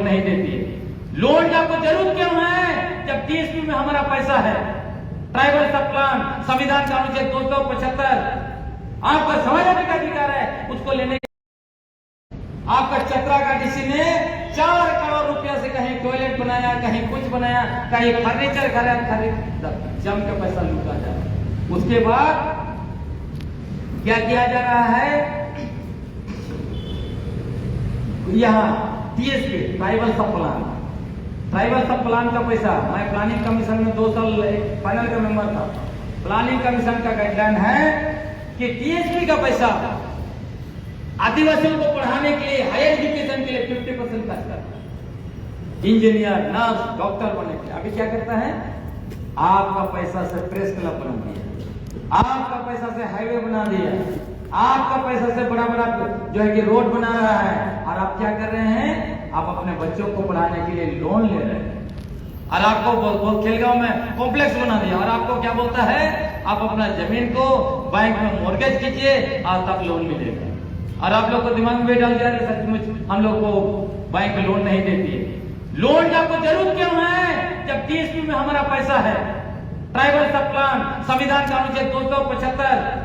नहीं देती है। लोन की आपको जरूरत क्यों है जब टीएसपी में हमारा पैसा है। ट्राइबल सब प्लान, संविधान का अनुच्छेद 275 आपका समझने का अधिकार है, उसको लेने आपका चतरा का डीसी ने 4 करोड़ रुपया से कहीं टॉयलेट बनाया, कहीं कुछ बनाया, कहीं फर्नीचर खरीद, जम के पैसा लूटा जा रहा है। उसके बाद क्या किया जा रहा है, यहाँ टीएसपी ट्राइबल सब प्लान का पैसा, मैं प्लानिंग कमीशन में 2 साल फाइनल का मेंबर था। प्लानिंग कमीशन का गाइडलाइन है कि टीएसपी का पैसा आदिवासियों को पढ़ाने के लिए, हायर एजुकेशन के लिए 50% खर्च करता है। इंजीनियर, नर्स, डॉक्टर बनने के लिए। अभी क्या करता है, आपका पैसा से प्रेस क्लब बना दिया, आपका पैसा से हाईवे बना दिया, आपका पैसा से बड़ा बड़ा जो है कि रोड बना रहा है, और आप क्या कर रहे हैं, आप अपने बच्चों को पढ़ाने के लिए लोन ले रहे हैं। और आपको खेलगांव में कॉम्प्लेक्स बना दिया, और आपको क्या बोलता है, आप अपना जमीन को बैंक में मॉर्गेज कीजिए और तब लोन मिलेगा। और आप लोग को दिमाग में डाल दिया सचमुच हम लोग को बैंक लोन नहीं देती है। लोन की आपको जरूरत क्यों है जब टीएसपी में हमारा पैसा है। ट्राइबल सब प्लान, संविधान का अनुच्छेद 275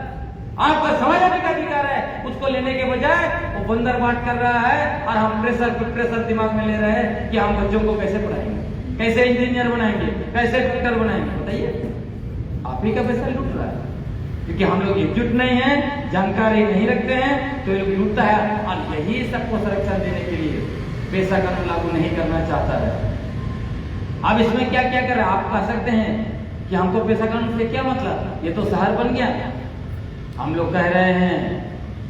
आपका समझने का अधिकार है, उसको लेने के बजाय वो बंदर बाट कर रहा है, और हम प्रेशर दिमाग में ले रहे हैं कि हम बच्चों को कैसे पढ़ाएंगे, कैसे इंजीनियर बनाएंगे, कैसे डॉक्टर बनाएंगे। बताइए, आप ही का पैसा लूट रहा है, क्योंकि हम लोग एकजुट नहीं है, जानकारी नहीं रखते हैं, तो ये लोग लूटता है। और यही सबको संरक्षण देने के लिए पेशा कानून लागू नहीं करना चाहता है। अब इसमें क्या क्या कर रहे हैं, आप कह सकते हैं कि हमको पेशा कानून से क्या मतलब, ये तो शहर बन गया। हम लोग कह रहे हैं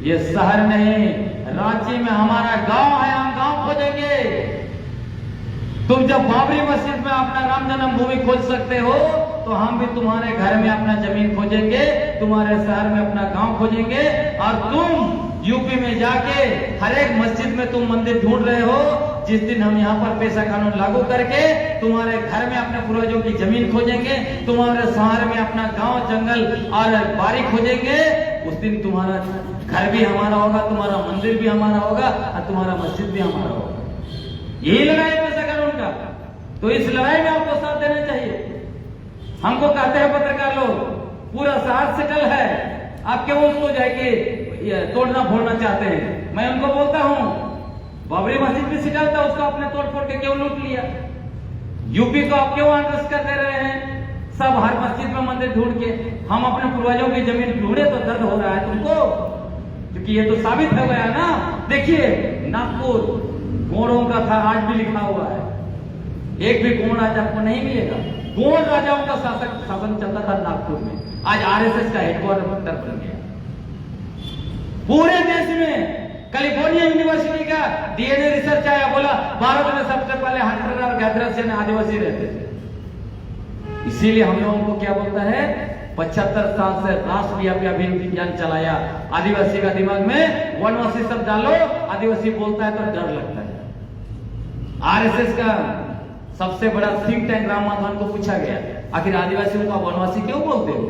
ये शहर नहीं, रांची में हमारा गांव है, हम गांव खोजेंगे। तुम जब बाबरी मस्जिद में अपना राम जन्मभूमि खोज सकते हो, तो हम भी तुम्हारे घर में अपना जमीन खोजेंगे, तुम्हारे शहर में अपना गांव खोजेंगे। और तुम यूपी में जाके हर एक मस्जिद में तुम मंदिर ढूंढ रहे हो, जिस दिन हम यहाँ पर पेशा कानून लागू करके तुम्हारे घर में अपने पूर्वजों की जमीन खोजेंगे, तुम्हारे शहर में अपना गांव, जंगल और बारी खोजेंगे, उस दिन तुम्हारा घर भी हमारा होगा, तुम्हारा मंदिर भी हमारा होगा, और तुम्हारा मस्जिद भी हमारा होगा। यही लड़ाई है पेशा कानून का। तो इस लड़ाई में आपको साथ देना चाहिए। हमको कहते हैं पत्रकार लोग, पूरा शहर सेटल है, आप क्यों उसको जाके तोड़ना फोड़ना चाहते हैं। मैं उनको बोलता हूं, बाबरी मस्जिद भी सेटल था, उसको आपने तोड़ फोड़ के क्यों लूट लिया। यूपी को आप क्यों अनरेस्ट कर दे रहे हैं, सब हर मस्जिद में मंदिर ढूंढ के। हम अपने पूर्वजों की जमीन ढूंढे तो दर्द हो रहा है तुमको, क्योंकि ये तो साबित हो गया ना। देखिए, नागपुर गोंडों का था, आज भी लिखा हुआ है, एक भी गोंड आज आपको नहीं मिलेगा। गोंड राजाओं का शासन चलता था नागपुर में, आज आरएसएस का हेडक्वार्टर बन गया। पूरे देश में कैलिफोर्निया यूनिवर्सिटी का डीएनए रिसर्च आया, बोला भारत में सबसे पहले हंटर और गैदरर्स यानी आदिवासी रहते थे। इसीलिए हम लोगों को क्या बोलता है, 75 साल से राष्ट्रव्यापी अभियान चलाया। आदिवासी का दिमाग में वनवासी शब्द डालो, आदिवासी बोलता है तो डर लगता है। आरएसएस का सबसे बड़ा थिंक टैंक राम माधवन को पूछा गया, आखिर आदिवासियों को वनवासी क्यों बोलते हो,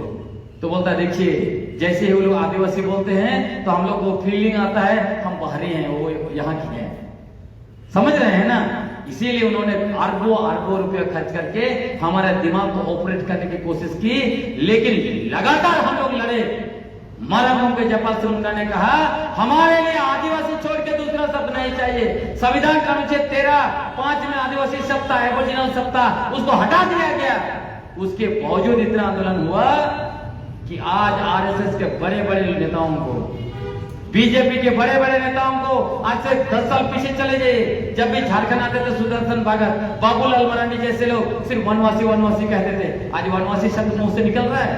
तो बोलता है देखिए, जैसे ही वो लोग आदिवासी बोलते हैं तो हम लोग को फीलिंग आता है हम बाहरी हैं, वो यहाँ की हैं। समझ रहे हैं ना। इसीलिए उन्होंने अरबों रुपया खर्च करके हमारे दिमाग को ऑपरेट करने की कोशिश की, लेकिन लगातार हम लोग लड़े। मरम के जयपाल सिंह मुंडा ने कहा, हमारे लिए आदिवासी छोड़ के दूसरा शब्द नहीं चाहिए। संविधान का अनुच्छेद 13(5) में आदिवासी शब्द था, एबोरिजिनल शब्द था, उसको हटा दिया गया। उसके बावजूद इतना आंदोलन हुआ कि आज आरएसएस के बड़े बड़े नेताओं को, बीजेपी के बड़े बड़े नेताओं को आज से 10 साल पीछे चले जाइए, जब भी झारखंड आते थे सुदर्शन भगत, बाबूलाल मरांडी जैसे लोग सिर्फ वनवासी वनवासी कहते थे। आज वनवासी शब्द मुंह से निकल रहा है?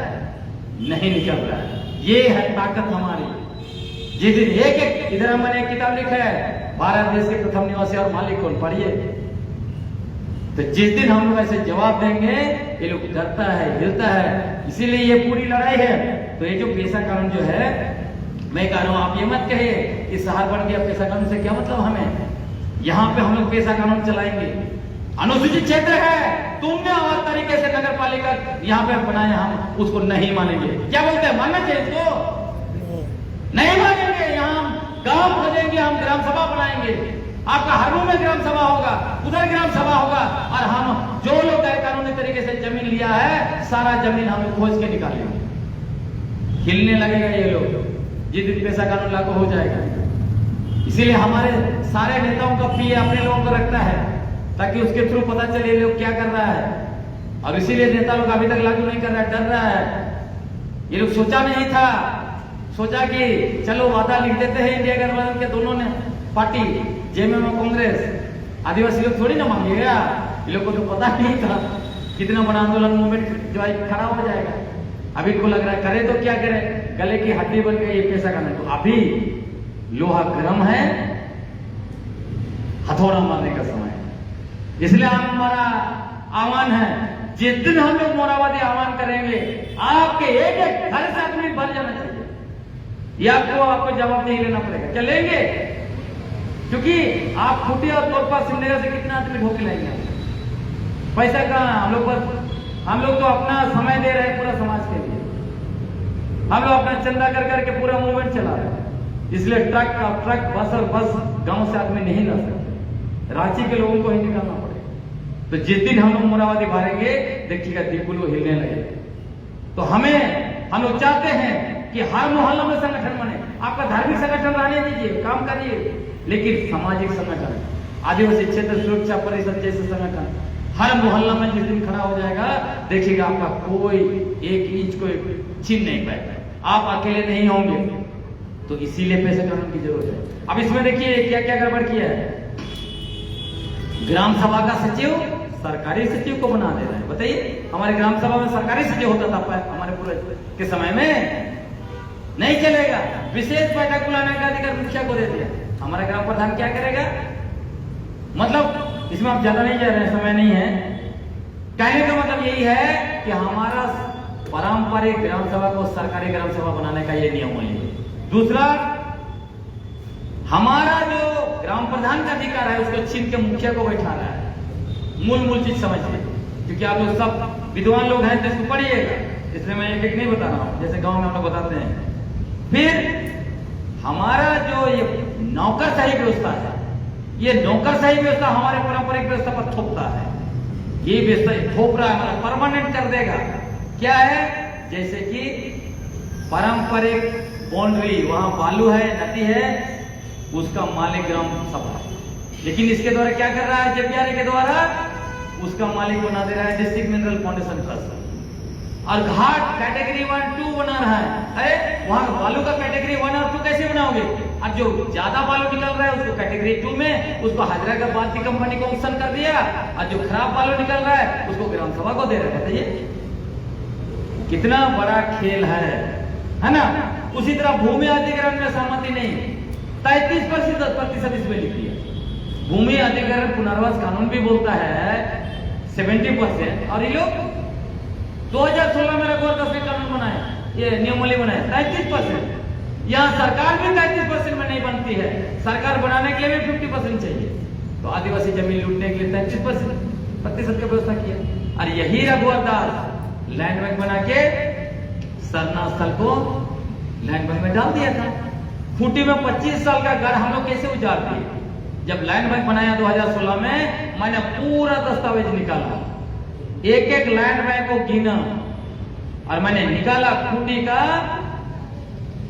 नहीं निकल रहा है। ये है ताकत हमारी। जिस दिन एक इधर मैंने एक किताब लिखा है, भारत देश के प्रथम निवासी और मालिक कौन, पढ़िए। तो जिस दिन हम लोग ऐसे जवाब देंगे, ये लोग डरता है, हिलता है। इसीलिए ये पूरी लड़ाई है। तो ये जो पेशा कानून जो है, मैं कह रहा हूं आप ये मत कहिए कि शहर बन गया, पेशा कानून से क्या मतलब हमें। यहाँ पे हम लोग पेशा कानून चलाएंगे। अनुसूचित क्षेत्र है, तुमने और तरीके से नगर पालिका यहाँ पे बनाया, हम उसको नहीं मानेंगे। क्या बोलते हैं, मानना चाहिए इसको? नहीं मानेंगे। यहाँ हम गांव खोजेंगे, हम ग्राम सभा बनाएंगे। आपका हर मुंह में ग्राम सभा होगा, उधर ग्राम सभा होगा, और हम जो लोग गैर कानूनी तरीके से जमीन लिया है सारा जमीन हम खोज के निकालेंगे। हिलने लगेगा ये लोग जिस दिन पैसा कानून लागू हो जाएगा। इसीलिए हमारे सारे नेताओं का पीए अपने लोगों को रखता है ताकि उसके थ्रू पता चले ये लोग क्या कर रहा है, और इसीलिए नेता लोग अभी तक लागू नहीं कर रहा है, डर रहा है। ये लोग सोचा नहीं था, सोचा कि चलो वादा लिख देते हैं इंडिया गठबंधन के दोनों ने पार्टी, जेएमएम और कांग्रेस, आदिवासी लोग थोड़ी ना मांगेगा। ये लोग को तो पता नहीं था कितना बड़ा आंदोलन मूवमेंट जो है खड़ा हो जाएगा। अभी इनको लग रहा है करे तो क्या करे, गले की हड्डी बन गई ये पैसा का नहीं। तो अभी लोहा गर्म है, हथौड़ा मारने का समय है। इसलिए हमारा आह्वान है, जिस दिन हम लोग मोराबादी आह्वान करेंगे आपके एक एक घर से आदमी भर जाना चाहिए, ये आपको जवाब नहीं लेना पड़ेगा। क्या लेंगे? क्योंकि आप खूटी और तौर पर सिमडेगा से कितना आदमी ढोके लाएंगे? पैसा कहाँ हम लोग पर? हम लोग तो अपना समय दे रहे हैं पूरा समाज के लिए, हम लोग अपना चंदा कर करके पूरा मूवमेंट चला रहे हैं। इसलिए ट्रक का ट्रक, बस और बस गांव से आदमी नहीं ला सकते, रांची के लोगों को ही निकालना पड़ेगा। तो जिस दिन हम लोग मोराबादी भरेंगे देखिएगा दिल वो हिलने लगेगा। तो हम लोग चाहते हैं कि हर मोहल्ला में संगठन बने। आपका धार्मिक संगठन रहने दीजिए, काम करिए, लेकिन सामाजिक संगठन, आदिवासी क्षेत्र सुरक्षा परिषद जैसे संगठन हर मोहल्ला में जिस दिन खड़ा हो जाएगा देखिएगा आपका कोई एक इंच को छीन नहीं पाएगा, आप अकेले नहीं होंगे। तो इसीलिए पैसे कानून की जरूरत है। अब इसमें देखिए क्या क्या गड़बड़ किया है। ग्राम सभा का सचिव सरकारी सचिव को बना दे रहा है। बताइए, हमारे ग्राम सभा में सरकारी सचिव होता था हमारे पूरे के समय में, नहीं चलेगा। विशेष बैठक बुलाने का अधिकार मुखिया को दे दिया। हमारा ग्राम प्रधान क्या करेगा? मतलब इसमें आप ज्यादा नहीं जा रहे हैं, समय नहीं है। कहने का मतलब यही है कि हमारा पारंपरिक ग्राम सभा को सरकारी ग्राम सभा बनाने का ये नियम है। दूसरा, हमारा जो ग्राम प्रधान का अधिकार है उसको छीन के मुखिया को बैठा रहा है। मूल चीज समझिए, क्योंकि आप लोग सब विद्वान लोग हैं तो इसको पढ़िएगा, इसलिए मैं एक नहीं बता रहा हूं, जैसे गांव में हम लोग बताते हैं। फिर हमारा जो ये नौकरशाही व्यवस्था है, ये नौकरशाही व्यवस्था हमारे पारंपरिक व्यवस्था पर थोपता है। ये व्यवस्था थोप रहा है, मतलब परमानेंट कर देगा। क्या है? जैसे कि पारंपरिक बाउंड्री, वहां बालू है, नदी है, उसका मालिक ग्राम सभा, लेकिन इसके द्वारा क्या कर रहा है? जेपीआरए के द्वारा उसका मालिक बना दे रहा है डिस्ट्रिक्ट मिनरल फाउंडेशन ट्रस्ट, और घाट कैटेगरी 1, 2 बना रहा है। अरे वहां बालू का कैटेगरी 1 और 2 कैसे बनाओगे? और जो ज्यादा बालू निकल रहा है उसको कैटेगरी 2 में, उसको हैदराबाद की कंपनी को ऑक्शन कर दिया, और जो खराब बालू निकल रहा है उसको ग्राम सभा को दे रहा है। बताइए कितना बड़ा खेल है ना? उसी तरह भूमि अधिग्रहण में सहमति नहीं, 33% इसमें लिख दिया। भूमि अधिग्रहण पुनर्वास कानून भी बोलता है 70%, और ये लोग 2016 में रघुवर दस कानून बनाया, ये नियमावली बनाया 33%। यहाँ सरकार भी 33% में नहीं बनती है, सरकार बनाने के लिए भी 50% चाहिए। तो आदिवासी जमीन लूटने के लिए 33% की व्यवस्था किया। और यही रघुवर दास लैंड बैंक बना के सरना स्थल को लैंड बैंक में डाल दिया था। खूंटी में 25 साल का घर हम लोग कैसे उजाड़ दिए? जब लैंड बैंक बनाया 2016 में, मैंने पूरा दस्तावेज निकाला, एक एक लैंड बैंक को गिना, और मैंने निकाला खूंटी का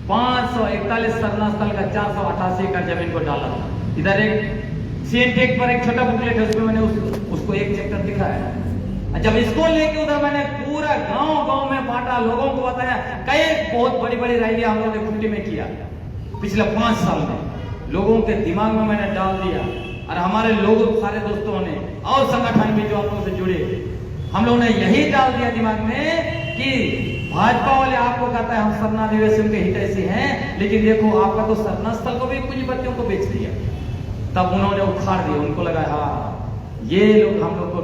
541 सरना स्थल का 488 एकड़ जमीन को डाला था। इधर एक सीएनटेक पर एक छोटा बुकलेट है, उसमें मैंने उसको एक चैप्टर दिखाया। जब इसको लेके उधर मैंने पूरा गांव में बांटा, लोगों को बताया, कई बहुत बड़ी बड़ी रैलियां हम लोगों ने खूंटी में किया पिछले 5 साल में, लोगों के दिमाग में मैंने डाल दिया। और हमारे लोगों सारे दोस्तों ने और संगठन भी जो आप लोगों से जुड़े, हम लोगों ने यही डाल दिया दिमाग में कि भाजपा वाले आपको कहता है हम सरना आदिवासियों के हितैषी हैं, लेकिन देखो आपका तो सरना स्थल को भी पूंजीपतियों को बेच दिया। तब उन्होंने उखाड़ दिया, उनको लगा हाँ ये लोग हम लोग को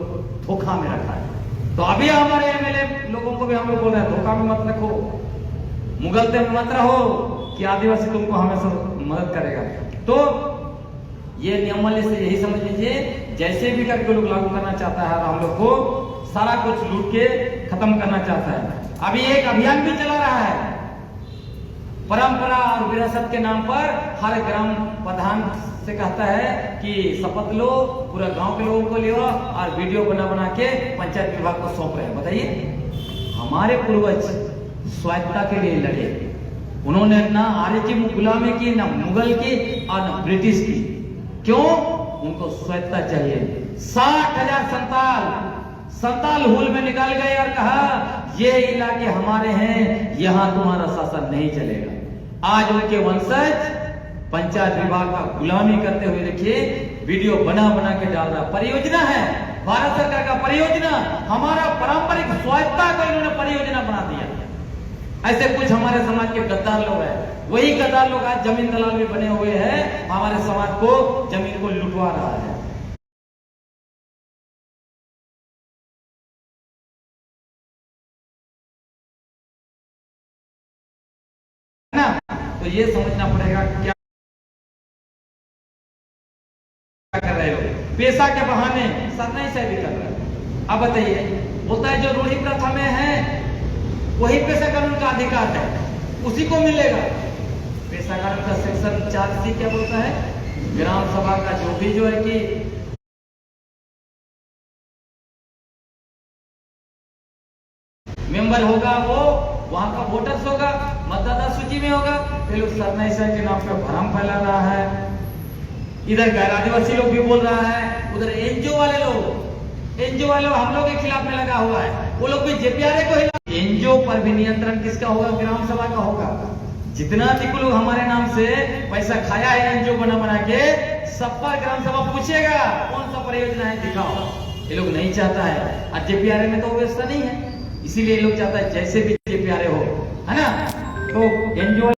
धोखा में रखा है। तो अभी हमारे एमएलए लोगों को भी हम लोग बोल रहे हैं धोखा में मत रखो, मुगलते में मत रहो कि आदिवासी तुमको हमेशा मदद करेगा। तो ये नियमावली से यही समझ लीजिए, जैसे भी करके लोग लागू करना चाहता है और हम लोग को सारा कुछ लूट के खत्म करना चाहता है। अभी एक अभियान भी चला रहा है, परंपरा और विरासत के नाम पर हर ग्राम प्रधान से कहता है कि शपथ लो, पूरा गांव के लोगों को ले और वीडियो बना बना के पंचायत विभाग को सौंप रहे हैं। बताइए, हमारे पूर्वज स्वायत्तता के लिए लड़े, उन्होंने ना आर्य की गुलामी की, ना मुगल की और ना ब्रिटिश की। क्यों? उनको स्वायत्तता चाहिए। 60,000 संताल हुल में निकाल गए और कहा ये इलाके हमारे हैं, यहां तुम्हारा शासन नहीं चलेगा। आज उनके वंशज पंचायत विभाग का गुलामी करते हुए देखिए वीडियो बना बना के डाल रहा। परियोजना है भारत सरकार का, परियोजना हमारा पारंपरिक स्वायत्तता को इन्होंने परियोजना बना दिया। ऐसे कुछ हमारे समाज के गद्दार लोग हैं, वही गद्दार लोग आज जमीन दलाल में बने हुए हैं, हमारे समाज को जमीन को लुटवा रहा है। तो ये समझना पड़ेगा क्या कर रहे हो। पैसा के बहाने सरनाई से भी कर रहे हो। अब बताइए, बोलता है जो रूढ़ी प्रथा में है वही पैसा कानून का अधिकार है, उसी को मिलेगा। पैसा कानून का सेक्शन 4C क्या बोलता है? ग्राम सभा का जो भी जो है कि मेंबर होगा वो वहां का वोटर्स होगा, मतदाता सूची में होगा। फिर लोग सरनाई के नाम पे भ्रम फैला रहा है। इधर गैर आदिवासी लोग भी बोल रहा है, उधर एनजीओ वाले लोग हम लोग के खिलाफ में लगा हुआ है, वो लोग भी जेपीआरए को हिला। एनजीओ पर भी नियंत्रण किसका होगा? ग्राम सभा का होगा। जितना अधिक लोग हमारे नाम से पैसा खाया है एनजीओ बना बना के, सब पर ग्राम सभा पूछेगा कौन सा परियोजना है दिखाओ। ये लोग नहीं चाहता है, और जेपीआरए में तो व्यवस्था नहीं है, इसीलिए ये लोग चाहता है जैसे भी जेपीआरए हो, है ना। तो एनजीओ